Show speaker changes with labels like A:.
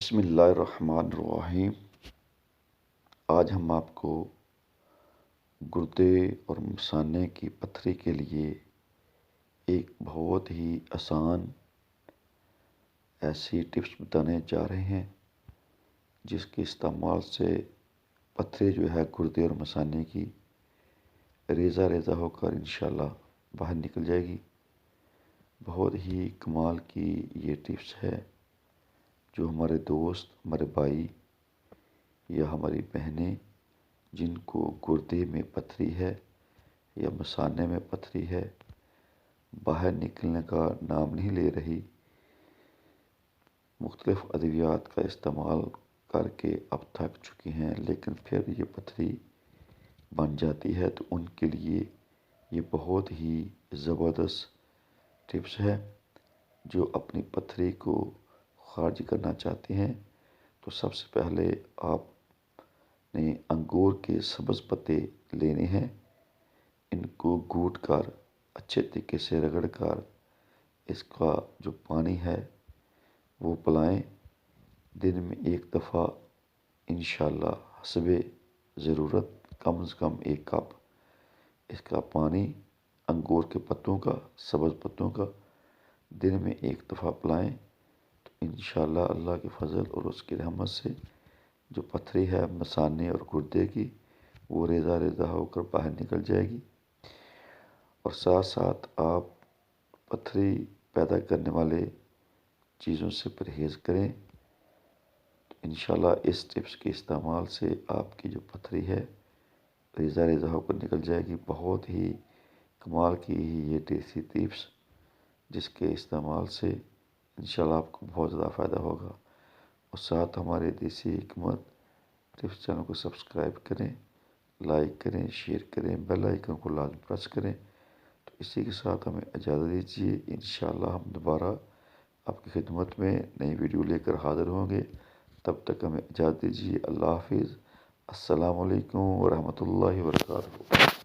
A: بسم اللہ الرحمن الرحیم۔ آج ہم آپ کو گردے اور مثانے کی پتھری کے لیے ایک بہت ہی آسان ایسی ٹپس بتانے جا رہے ہیں جس کے استعمال سے پتھری جو ہے گردے اور مثانے کی ریزہ ریزہ ہو کر انشاءاللہ باہر نکل جائے گی۔ بہت ہی کمال کی یہ ٹپس ہے جو ہمارے دوست، ہمارے بھائی یا ہماری بہنیں جن کو گردے میں پتھری ہے یا مثانے میں پتھری ہے، باہر نکلنے کا نام نہیں لے رہی، مختلف ادویات کا استعمال کر کے اب تھک چکی ہیں لیکن پھر یہ پتھری بن جاتی ہے، تو ان کے لیے یہ بہت ہی زبردست ٹپس ہے۔ جو اپنی پتھری کو خارج کرنا چاہتے ہیں تو سب سے پہلے آپ نے انگور کے سبز پتے لینے ہیں، ان کو گھوٹ کر اچھے طریقے سے رگڑ کر اس کا جو پانی ہے وہ پلائیں۔ دن میں ایک دفعہ انشاءاللہ حسب ضرورت کم از کم 1 کپ اس کا پانی انگور کے پتوں کا، سبز پتوں کا دن میں 1 دفعہ پلائیں تو انشاءاللہ اللہ کے فضل اور اس کی رحمت سے جو پتھری ہے مثانے اور گردے کی وہ ریزہ ریزہ ہو کر باہر نکل جائے گی۔ اور ساتھ ساتھ آپ پتھری پیدا کرنے والے چیزوں سے پرہیز کریں تو انشاءاللہ اس ٹپس کے استعمال سے آپ کی جو پتھری ہے ریزہ ریزہ ہو کر نکل جائے گی۔ بہت ہی کمال کی یہ دیسی ٹپس جس کے استعمال سے انشاءاللہ آپ کو بہت زیادہ فائدہ ہوگا۔ اور ساتھ ہمارے دیسی حکمت ٹپس چینل کو سبسکرائب کریں، لائک کریں، شیئر کریں، بیل آئیکن کو لازم پریس کریں۔ تو اسی کے ساتھ ہمیں اجازت دیجیے، انشاءاللہ ہم دوبارہ آپ کی خدمت میں نئی ویڈیو لے کر حاضر ہوں گے۔ تب تک ہمیں اجازت دیجیے۔ اللہ حافظ۔ السلام علیکم ورحمۃ اللہ وبرکاتہ۔